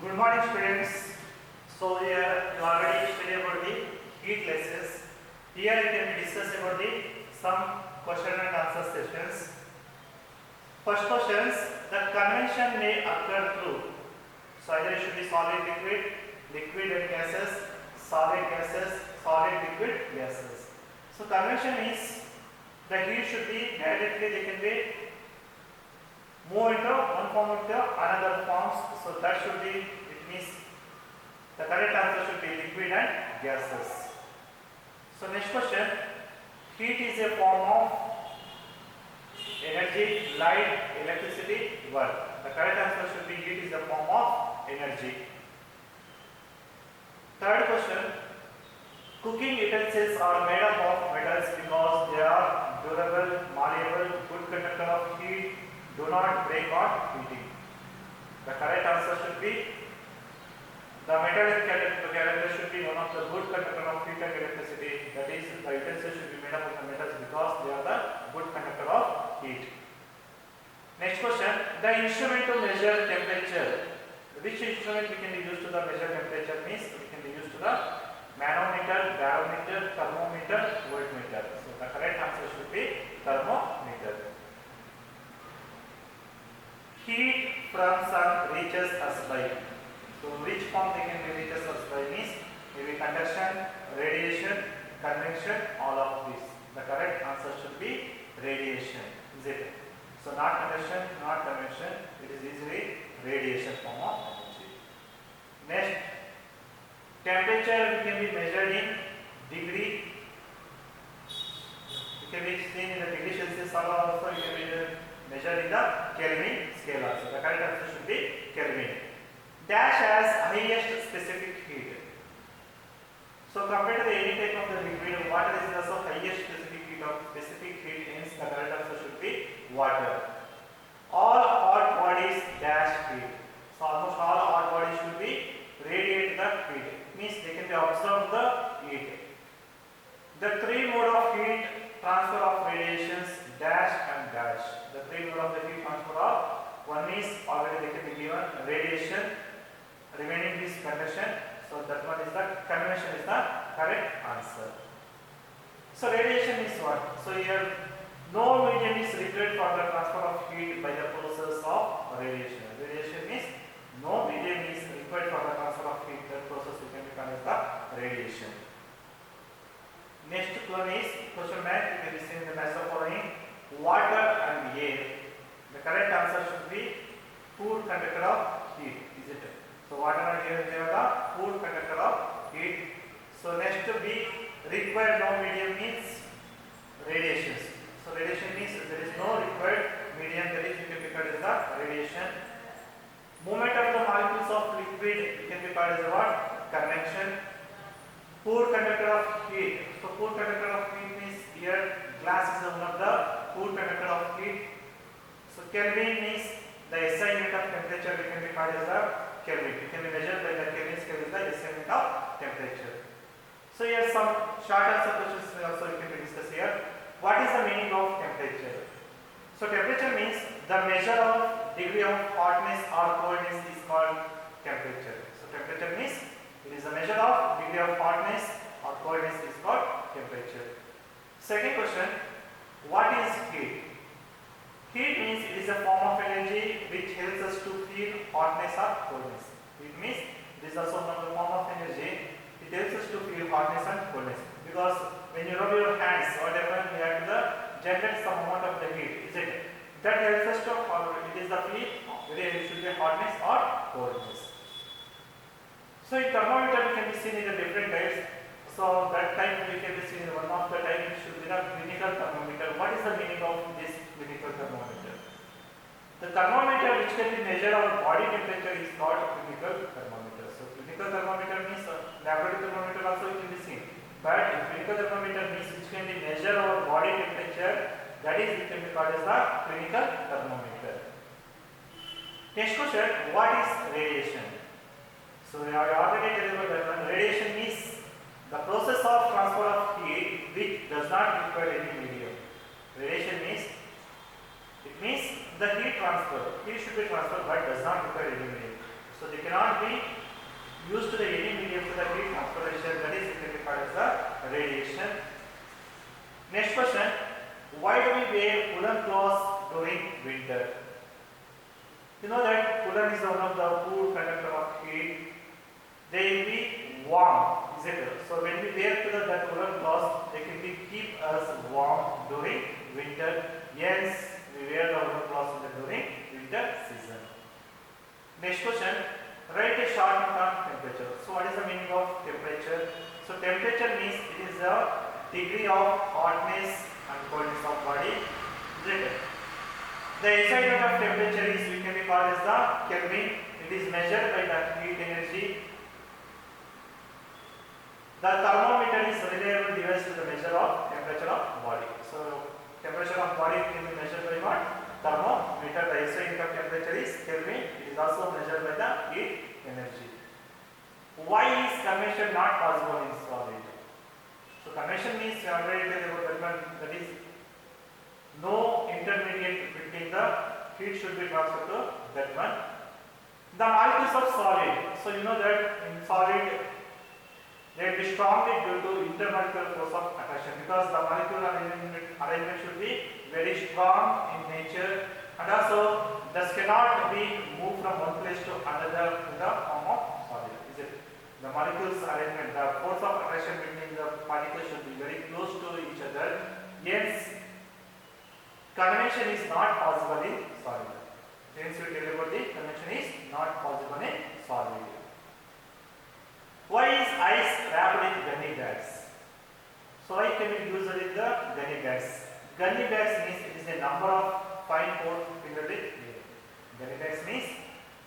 Good morning, students. So here you already studied about the heat classes. Here we can discuss about the some question and answer sessions. First questions: the convection may occur through. So either it should be solid, liquid, liquid and gases, solid, liquid, gases. So convection means the heat should be directly they can be move into one form into another forms. So that should be, it means the correct answer should be liquid and gases. So next question, heat is a form of energy, light, electricity, work. The correct answer should be heat is a form of energy. Third question, cooking utensils are made up of metals because they are durable, malleable, good conductor of heat, do not break on heating. The correct answer should be the metal character should be one of the good conductor of heat and electricity. That is, the utensils should be made up of the metals because they are the good conductor of heat. Next question, the instrument to measure temperature. Which instrument we can use to the measure temperature means we can use to the manometer, barometer, thermometer, voltmeter. So the correct answer should be thermometer. Heat from sun reaches us by. So which form they can be reaches us by means maybe conduction, radiation, convection, all of this. The correct answer should be radiation. Is it? So not conduction, not convection. It is easily radiation form of energy. Next, temperature can be measured in degree. It can be seen in the degree Celsius also. It can be measured in the Kelvin scale also. The correct answer should be Kelvin. Dash has highest specific heat. So compared to the any type of the liquid, water is also highest specific heat of specific heat. Hence the correct answer should be water. All hot bodies dash heat. So almost all hot bodies should be radiate the heat. Means they can be absorb the heat. The three mode of heat transfer of radiations dash and dash. The three mode of the heat transfer of one is already they can be given radiation, remaining is conduction. So that one is the convection is the correct answer. So radiation is what? So here no medium is required for the transfer of heat by the process of radiation. Radiation means no medium is required for the transfer of heat. That process we can call as the radiation. Next one is question bank. You can be seen in the match of following water and air. The correct answer should be poor conductor of heat. Is it? So water and air they are the poor conductor of heat. So next to be required no medium means radiations. So radiation means there is no required medium, that is we can be called as the radiation. Movement of the molecules of liquid can be called as what? Convection. Poor conductor of heat. So poor conductor of heat means here glass is one of the poor conductor of heat. So Kelvin means the SI unit of temperature we can be called as the Kelvin. It can be measured by the Kelvin scale is the SI unit of temperature. So here some short answer questions also we can discuss here. What is the meaning of temperature? So temperature means the measure of degree of hotness or coldness is called temperature. So temperature means it is a measure of degree of hotness or coldness is called temperature. Second question, what is heat? Heat means it is a form of energy which helps us to feel hotness or coldness. It means it is also another form of energy. It helps us to feel hotness and coldness. Because when you rub your hands, whatever you have to generate some amount of the heat, is it? That helps us to it is the feel whether it should be hotness or coldness. So in thermometer we can be seen in the different types. So that type we can be seen in one of the type should be the clinical thermometer. What is the meaning of this clinical thermometer? The thermometer which can be measure our body temperature is called clinical thermometer. So clinical thermometer means laboratory thermometer also it can be seen. But clinical thermometer means which can be measure our body temperature, that is it can be called as the clinical thermometer. Next question, what is radiation? So I already tell you about that one. Radiation means the process of transfer of heat which does not require any medium. Radiation means it means the heat transfer. Heat should be transferred but does not require any medium. So they cannot be used to the any medium to the heat transportation, that is it called as the radiation. Next question, why do we wear woolen clothes during winter? You know that woolen is one of the poor conductor of heat. They will be warm, is it? So when we wear to that woolen clothes, they can be keep us warm during winter. Yes, we wear the woolen clothes during winter season. Next question, write a short note on temperature. So what is the meaning of temperature? So temperature means it is the degree of hotness and coldness of body. Is it? The SI unit of temperature is we can be called as the Kelvin. It is measured by the heat energy. The thermometer is a reliable device to the measure of temperature of body. So temperature of body can be measured by what? Thermometer. The SI unit of temperature is Kelvin. It is also measured by the heat energy. Why is convection not possible in solid? So convection means already about that is no intermediate between the heat should be transferred to that one. The molecules of solid. So you know that in solid they will be strongly due to intermolecular force of attraction, because the molecular arrangement should be very strong in nature, and also this cannot be moved from one place to another in the form of solid. Is it? The molecules arrangement, the force of attraction between the particles should be very close to each other. Hence, convection is not possible in solid. Hence, we tell about the convection is not possible in solid. Why is ice wrapped in gunny bags? So why can we use it in the gunny bags? Gunny bags means it is a number of fine pores filled with air. Gunny bags means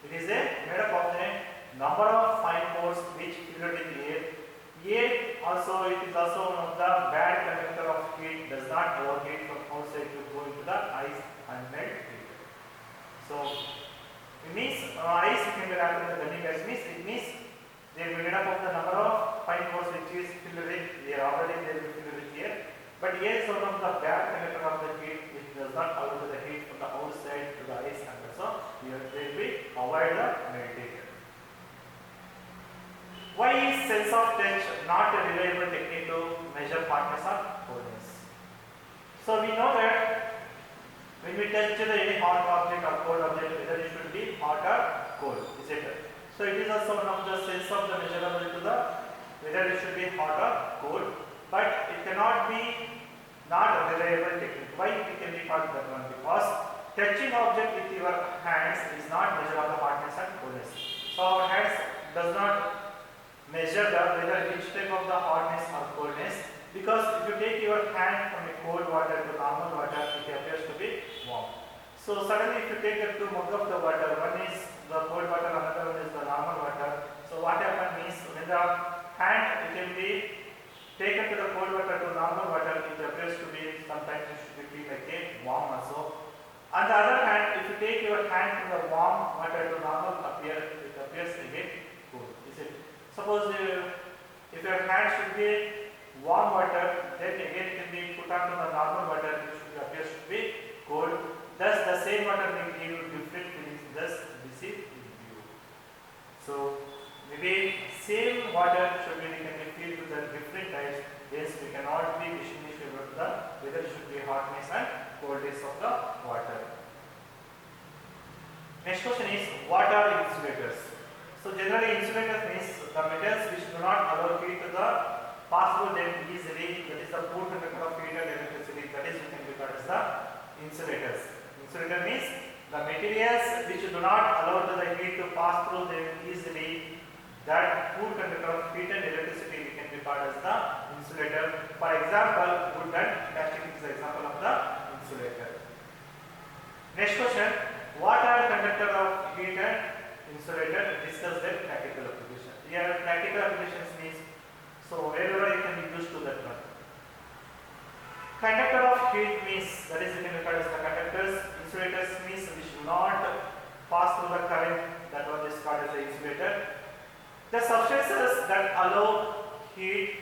it is a made up of the number of fine pores which filled with air. Air also, it is also one of the bad conductor of heat, does not overheat from outside to go into the ice and melt it. So it means ice can be wrapped in the gunny bags means it means they will be made up of the number of fine pores which is filled with air. Already they will be filled with air. But air is one of the bad conductor of the heat which does not allow the heat from the outside to the ice, and also they will be avoid the melting. Why is sense of touch not a reliable technique to measure hotness or coldness? So we know that when we touch any hot object or cold object, whether it should be hot or cold, is it? So it is also one of the sense of the measurable to the whether it should be hot or cold, but it cannot be not a reliable technique. Why it can be called that one? Because touching object with your hands is not measure of the hotness and coldness. So our hands does not measure the whether which type of the hotness or coldness, because if you take your hand from a cold water to normal water, it appears to be warm. So suddenly if you take the two mug of the water, one is the cold water, another one is the normal water. So what happens means when the hand it can be taken to the cold water to normal water, it appears to be sometimes it should be like a warm also. On the other hand, if you take your hand from the warm water to normal it appears again cold. Is it? Suppose if your hand should be warm water, then again it can be put on to the normal water, it should appears to be cold. Thus the same water will give different feelings. Thus this is you. So maybe same water should be can be filled to the different types. Hence we cannot be distinguished about the whether it should be hotness and coldness of the water. Next question is, what are insulators? So generally insulators means the metals which do not allow heat to the pass through them easily, that is the poor conductor of heat and electricity, that is we can be called as the insulators. Insulator means the materials which do not allow the heat to pass through them easily, that poor conductor of heat and electricity we can be called as the insulator. For example, wood and plastic is the example of the insulator. Next question, what are conductor of heat and insulator? Discuss their practical application. Here practical applications means, so wherever you can be used to that one. Conductor of heat means, that is we can be called as the conductors. Insulators means which do not pass through the current, that one is called as the insulator. The substances that allow heat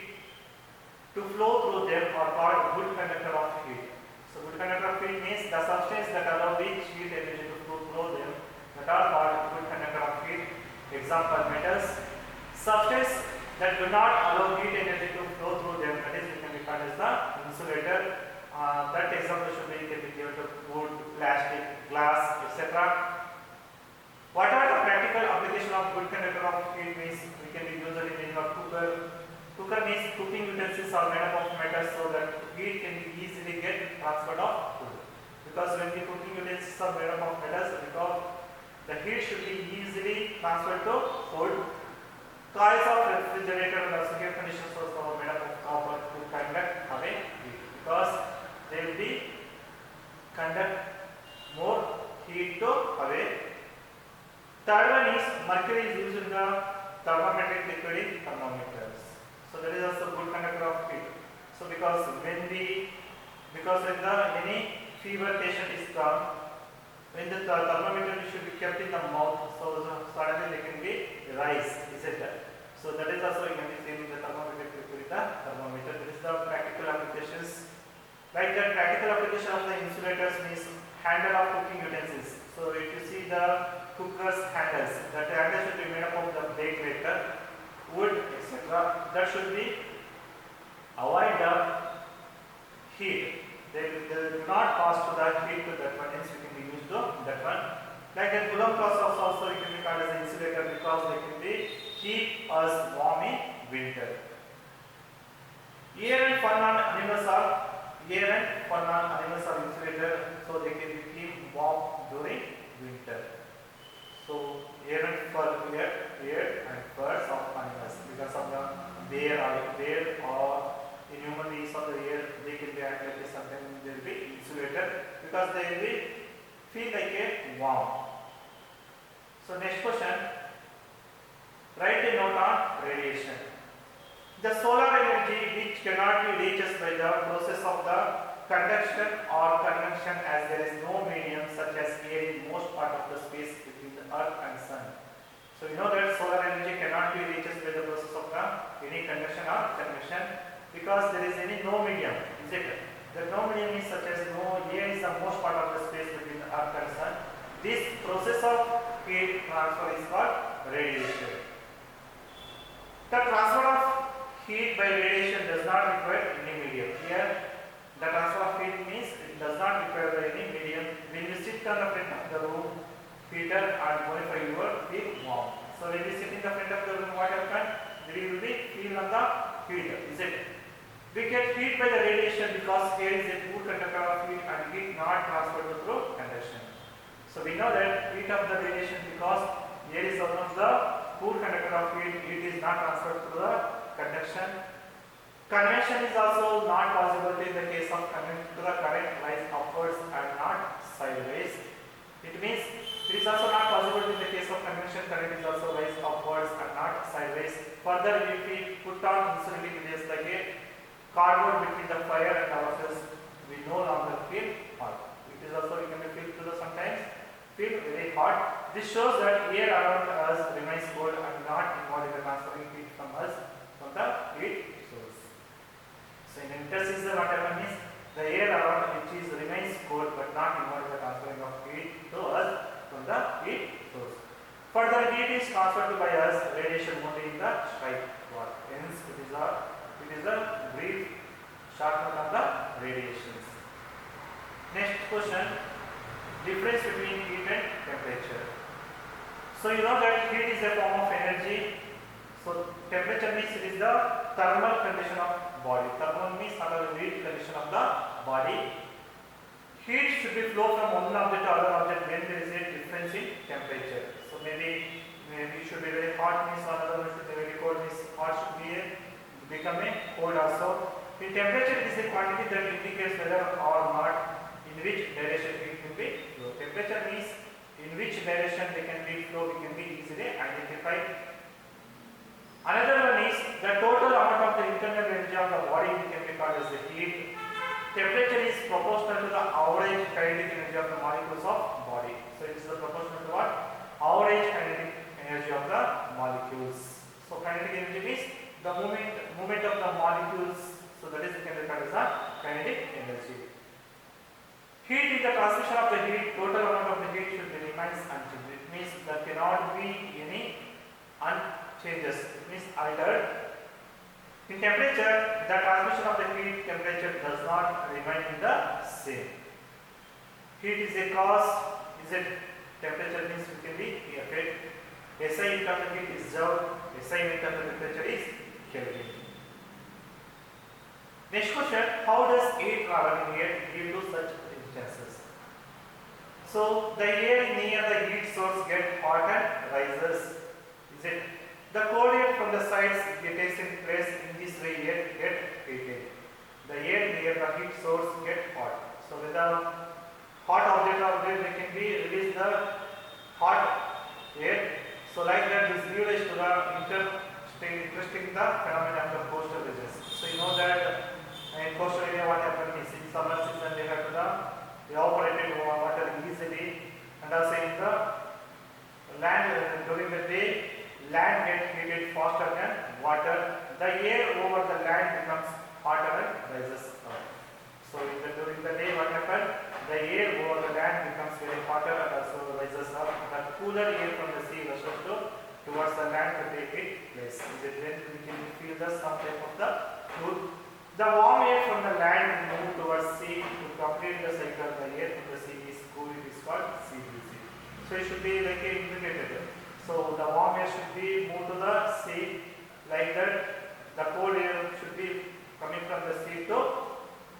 to flow through them are called good conductor of heat. So good conductor of heat means the substance that allow which heat energy to flow through them, that are called good conductor of heat. Example, metals, substances that do not allow heat energy to flow through them, that is we can be called as the insulator. That example should be given to wood, plastic, glass, etc. What are the practical application of good conductor of heat means we can be used in making of cooker. Cooker means cooking utensils are made up of metal so that heat can be easily get transferred of food. Because when the cooking utensils are made up of metals, because the heat should be easily transferred to food. Coils of refrigerator and also air conditioner source are made up of copper to conduct away heat because they will be conduct more heat to away. Third one is mercury is used in the thermometric liquid in thermometers. So that is also good conductor of heat. So because when any fever patient is come, when the thermometer should be kept in the mouth, so suddenly they can be rise, etc. So that is also you can be seen in the thermometric liquid in the thermometer. This is the practical applications. Like the practical application of the insulators means handle of cooking utensils. So if you see the cooker's handles, that handle should be made up of the plate maker, wood, etc. That should be avoid the heat. They do not pass to the heat to that one, hence we can be used to that one. Like the Coulomb process also you can be called as an insulator because they can be keep us warm in winter. Air and fun animals are insulator, so they can be keep warm during winter. So air and furs of animals because of the bear or in human beings of the air, they can be actually sometimes they will be insulated because they will be feel like a warm. So next question, write a note on radiation. The solar energy which cannot be reached by the process of the conduction or convection as there is no medium such as air in most part of the space between the earth and sun. So you know that solar energy cannot be reached by the process of the any conduction or convection because there is any no medium, is it? The no medium is such as no air is the most part of the space between the earth and sun. This process of heat transfer is called radiation. The transfer of heat by radiation does not require any medium. Here, the transfer of heat means it does not require any medium. When you sit on the front of the room, heater and modify your feel warm. So when you sit in the front of the room, what happens? There will be feel on the heater, is it? We get heat by the radiation because air is a poor conductor of heat and heat not transferred through conduction. So we know that heat of the radiation because air is one of the poor conductor of heat, heat is not transferred through the conduction. Convection is also not possible in the case of the current lies upwards and not sideways. It means it is also not possible in the case of convection, current is also rise upwards and not sideways. Further, if we put on insulating materials like a cardboard between the fire and ourselves, we no longer feel hot. It is also we can feel to the sometimes feel very hot. This shows that air around us remains cold and not involved in the transferring heat from us from the heat source. So in interseason what happens is the air around which is remains cold but not involved in the transferring of heat to us from the heat source. Further heat is transferred by us radiation only in the strike watt. Hence it is a brief short note of the radiations. Next question, difference between heat and temperature. So you know that heat is a form of energy. So temperature means it is the thermal condition of body. Thermal means another heat condition of the body. Heat should be flow from one object to other object when there is a difference in temperature. So maybe it should be very hot means another should be very cold means hot should be become a cold also. In temperature it is a quantity that indicates whether or not in which direction it will be flow. Temperature means in which direction they can be flow, we can be easily identified. Another one is the total amount of the internal energy of the body we can be called as the heat. Temperature is proportional to the average kinetic energy of the molecules of body. So it is proportional to what? Average kinetic energy of the molecules. So kinetic energy means the movement of the molecules. So that is can be called as the kinetic energy. Heat is the transmission of the heat. Total amount of the heat should be remains unchanged. It means there cannot be any Unchanges, it means altered. In temperature, the transmission of the heat temperature does not remain in the same. Heat is a cause, is it temperature means it can be affected. SI unit of the heat is joule, SI unit of the temperature is Kelvin. Next question, how does air travel in air due to such instances? So the air near the heat source get hot and rises. Is it? The cold air from the sides takes in place, in this way air get heated. The air near the heat source get hot. So with the hot object of there they can be release the hot air. So like that this gives rise to the interesting the phenomenon of the coastal regions. So you know that in coastal area what happens is in summer season they have the evaporated water easily, and also in the land during the day land gets heated faster than water. The air over the land becomes hotter and rises up. So during the day what happens? The air over the land becomes very hotter and also rises up. The cooler air from the sea rushes towards the land to take its place. Then we can feel some type of the cool. The warm air from the land move towards sea to complete the cycle. The air from the sea is cool. It is called sea breeze. So it should be like integrated. So the warm air should be moved to the sea like that. The cold air should be coming from the sea to.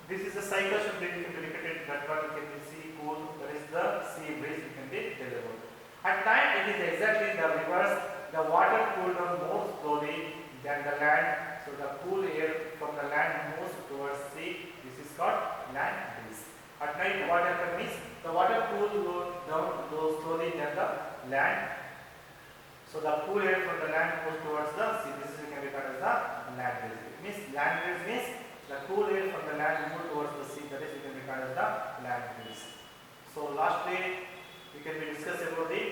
This is a cycle should be repeated. That one can be sea cool. There is the sea breeze. It can be delivered. At night it is exactly the reverse. The water cooled down more slowly than the land. So the cool air from the land moves towards sea. This is called land breeze. At night what happens is the water cools down slowly than the land. So the cool air from the land moves towards the sea. This can be called as the land breeze. It means land breeze means the cool air from the land moves towards the sea. That is we can be called as the land breeze. So lastly we can be discuss about the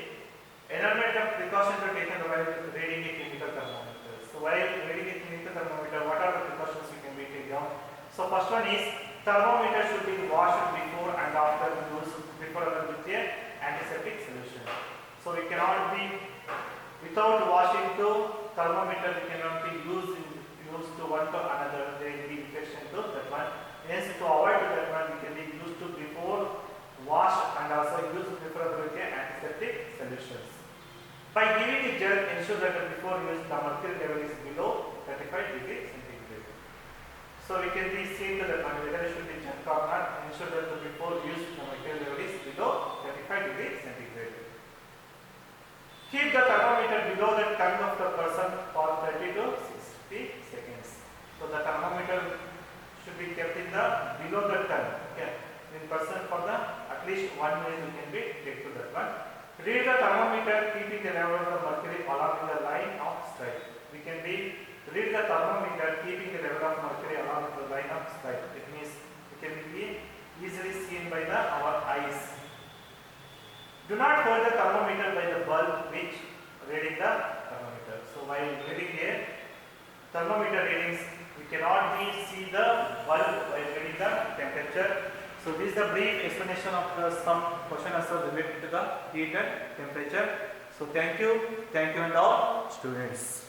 environmental precautions are taken while reading a chemical thermometer. So while reading a chemical thermometer, what are the precautions we can be taken down? So first one is thermometer should be washed before and after use with a antiseptic solution. So we cannot be without washing the thermometer, we cannot be used to one to another. There will be infection to that one. Hence to avoid that one, we can be used to before wash and also use preferably with antiseptic solutions. By giving a jerk, ensure that before use the mercury level is below 35 degrees centigrade. So we can be seen to the one whether it should be jerk or not. Ensure that before use the mercury level is below 35 degrees centigrade. Keep the thermometer below the tongue of the person for 30 to 60 seconds. So the thermometer should be kept in the below the tongue. Okay. In person for the at least 1 minute we can be take to that one. Read the thermometer keeping the level of the mercury along with the line of strike. We can be read the thermometer keeping the level of mercury along with the line of strike. It means it can be easily seen by our eyes. Do not hold the thermometer by the bulb which reading the thermometer. So while reading here thermometer readings, we cannot be see the bulb while reading the temperature. So this is the brief explanation of some question answer related to the heat and temperature. So thank you and all students.